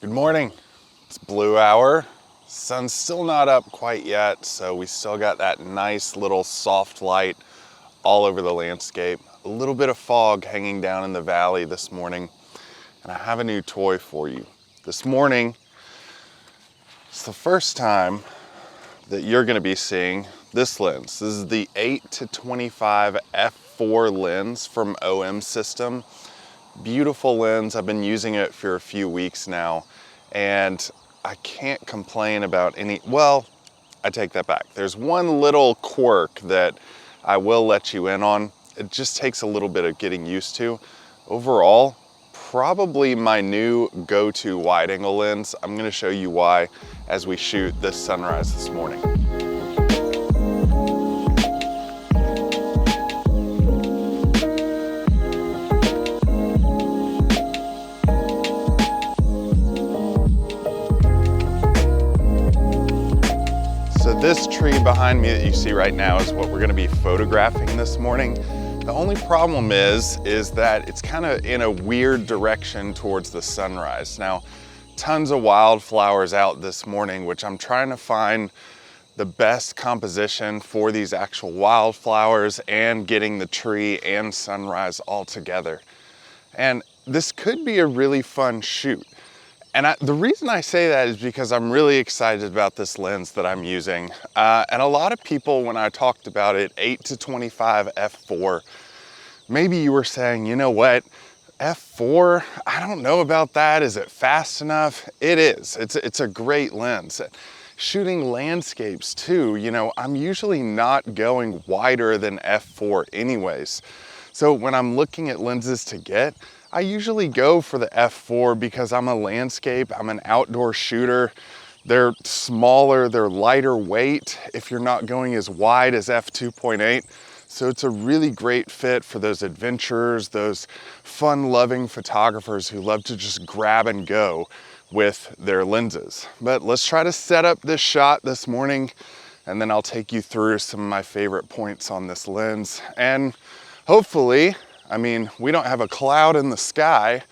Good morning. It's blue hour. Sun's still not up quite yet, so we still got that nice little soft light all over the landscape. A little bit of fog hanging down in the valley this morning, and I have a new toy for you. This morning, it's the first time that you're going to be seeing this lens. This is the 8-25 f4 lens from OM System. Beautiful lens. I've been using it for a few weeks now, and I can't complain about any, well, I take that back. There's one little quirk that I will let you in on. It just takes a little bit of getting used to. Overall, probably my new go-to wide angle lens. I'm going to show you why as we shoot this sunrise this morning. So this tree behind me that you see right now is what we're going to be photographing this morning. The only problem is that it's kind of in a weird direction towards the sunrise. Now, tons of wildflowers out this morning, which I'm trying to find the best composition for these actual wildflowers and getting the tree and sunrise all together. And this could be a really fun shoot. And the reason I say that is because I'm really excited about this lens that I'm using. And a lot of people, when I talked about it, 8-25 f4, maybe you were saying, you know what, f4, I don't know about that. Is it fast enough? It is. It's a great lens. Shooting landscapes too, you know, I'm usually not going wider than f4 anyways. So when I'm looking at lenses to get, I usually go for the f4 because I'm a landscape, I'm an outdoor shooter. They're smaller, they're lighter weight if you're not going as wide as f2.8. So it's a really great fit for those adventurers, those fun-loving photographers who love to just grab and go with their lenses. But let's try to set up this shot this morning, and then I'll take you through some of my favorite points on this lens. And hopefully, I mean, we don't have a cloud in the sky,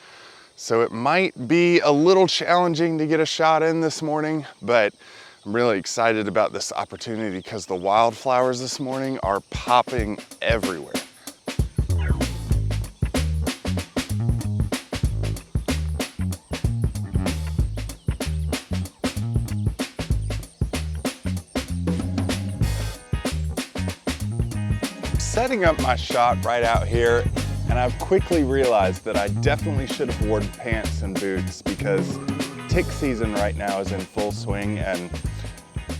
so it might be a little challenging to get a shot in this morning, but I'm really excited about this opportunity because the wildflowers this morning are popping everywhere. I'm setting up my shot right out here, and I've quickly realized that I definitely should have worn pants and boots because tick season right now is in full swing and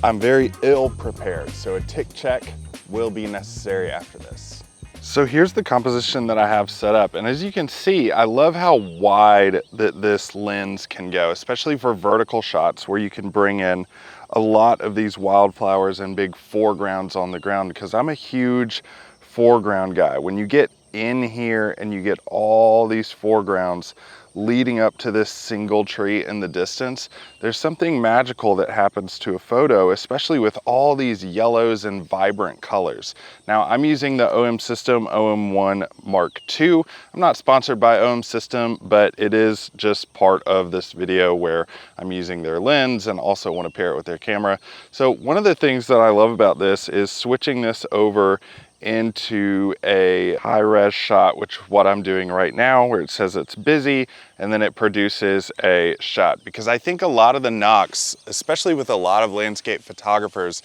I'm very ill prepared. So a tick check will be necessary after this. So here's the composition that I have set up. And as you can see, I love how wide that this lens can go, especially for vertical shots where you can bring in a lot of these wildflowers and big foregrounds on the ground, because I'm a huge foreground guy. When you get in here and you get all these foregrounds leading up to this single tree in the distance, there's something magical that happens to a photo, especially with all these yellows and vibrant colors. Now, I'm using the OM System OM1 Mark II. I'm not sponsored by OM System, but it is just part of this video where I'm using their lens and also want to pair it with their camera. So one of the things that I love about this is switching this over into a high-res shot, which is what I'm doing right now, where it says it's busy and then it produces a shot. Because I think a lot of the knocks, especially with a lot of landscape photographers,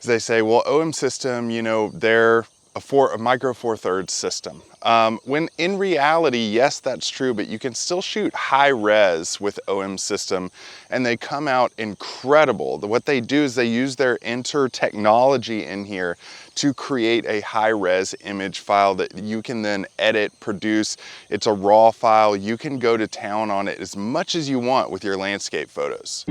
is they say, well, OM System, you know, they're a micro four thirds system. When in reality, yes, that's true, but you can still shoot high res with OM System and they come out incredible. What they do is they use their Enter technology in here to create a high res image file that you can then edit, produce. It's a raw file. You can go to town on it as much as you want with your landscape photos.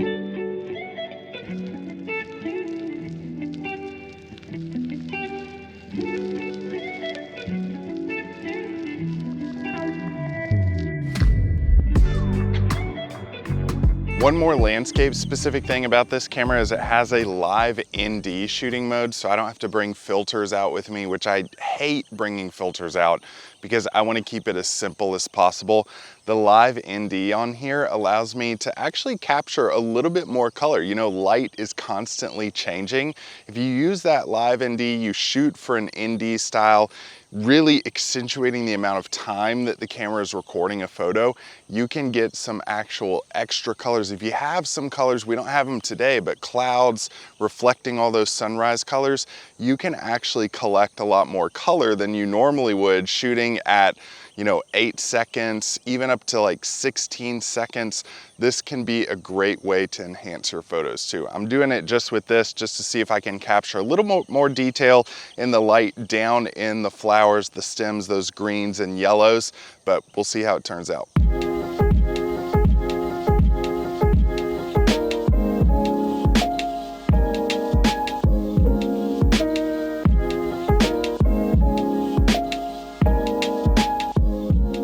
One more landscape specific thing about this camera is it has a live ND shooting mode, so I don't have to bring filters out with me, which I hate bringing filters out because I want to keep it as simple as possible. The live ND on here allows me to actually capture a little bit more color. You know, light is constantly changing. If you use that live ND, you shoot for an ND style, really accentuating the amount of time that the camera is recording a photo, you can get some actual extra colors. If you have some colors, we don't have them today, but clouds reflecting all those sunrise colors, you can actually collect a lot more color than you normally would shooting at, you know, 8 seconds, even up to like 16 seconds. This can be a great way to enhance your photos too. I'm doing it just with this, just to see if I can capture a little more detail in the light down in the flowers, the stems, those greens and yellows, but we'll see how it turns out.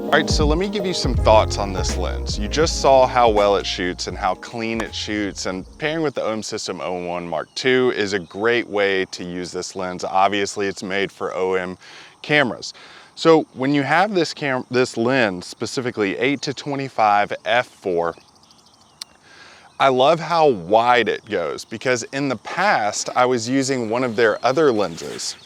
All right, so let me give you some thoughts on this lens. You just saw how well it shoots and how clean it shoots, and pairing with the OM System 01 Mark II is a great way to use this lens. Obviously, it's made for OM cameras. So when you have this lens, specifically 8-25 f4, I love how wide it goes, because in the past, I was using one of their other lenses.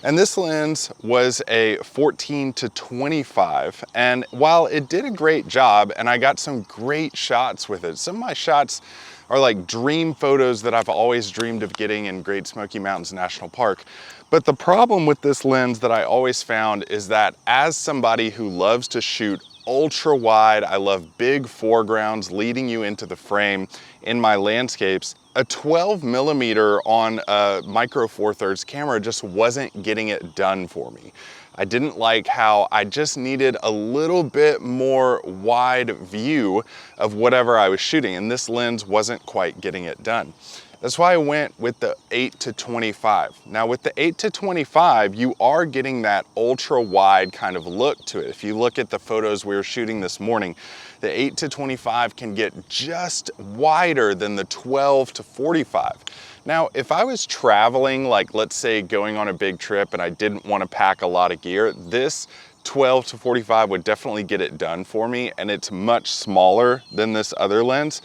And this lens was a 14-25, and while it did a great job and I got some great shots with it, some of my shots are like dream photos that I've always dreamed of getting in Great Smoky Mountains National Park. But the problem with this lens that I always found is that as somebody who loves to shoot ultra wide, I love big foregrounds leading you into the frame in my landscapes, a 12mm on a micro four thirds camera just wasn't getting it done for me. I didn't like how I just needed a little bit more wide view of whatever I was shooting, and this lens wasn't quite getting it done. That's why I went with the 8-25. Now with the 8-25, you are getting that ultra wide kind of look to it. If you look at the photos we were shooting this morning, the 8-25 can get just wider than the 12-45. Now, if I was traveling, like let's say going on a big trip and I didn't want to pack a lot of gear, this 12-45 would definitely get it done for me, and it's much smaller than this other lens.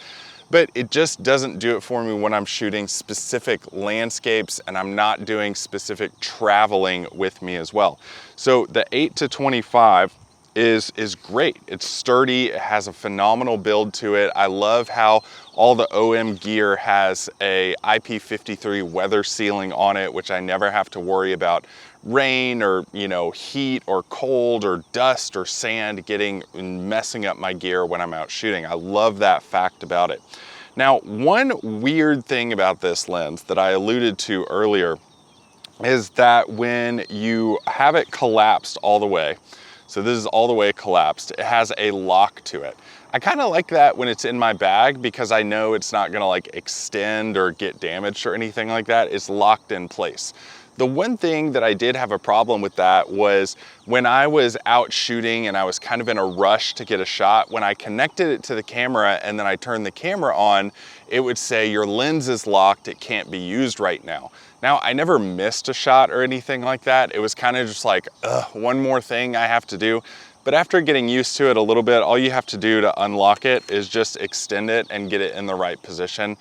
But it just doesn't do it for me when I'm shooting specific landscapes and I'm not doing specific traveling with me as well. So the 8-25 is great. It's sturdy, it has a phenomenal build to it. I love how all the OM gear has a IP53 weather sealing on it, which I never have to worry about rain or, you know, heat or cold or dust or sand getting and messing up my gear when I'm out shooting. I love that fact about it. Now, one weird thing about this lens that I alluded to earlier is that when you have it collapsed all the way, so this is all the way collapsed, it has a lock to it. I kind of like that when it's in my bag because I know it's not gonna like extend or get damaged or anything like that. It's locked in place. The one thing that I did have a problem with that was when I was out shooting and I was kind of in a rush to get a shot, when I connected it to the camera and then I turned the camera on, it would say your lens is locked, it can't be used right now. Now, I never missed a shot or anything like that. It was kind of just like, one more thing I have to do. But after getting used to it a little bit, all you have to do to unlock it is just extend it and get it in the right position.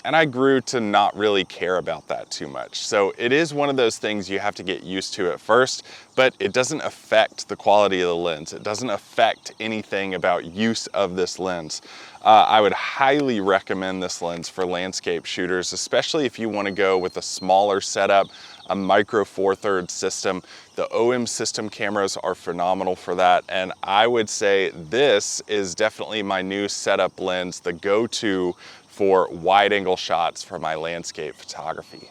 And I grew to not really care about that too much. So it is one of those things you have to get used to at first, but it doesn't affect the quality of the lens. It doesn't affect anything about use of this lens. I would highly recommend this lens for landscape shooters, especially if you want to go with a smaller setup, a micro four thirds system. The OM System cameras are phenomenal for that. And I would say this is definitely my new setup lens, the go-to for wide angle shots for my landscape photography.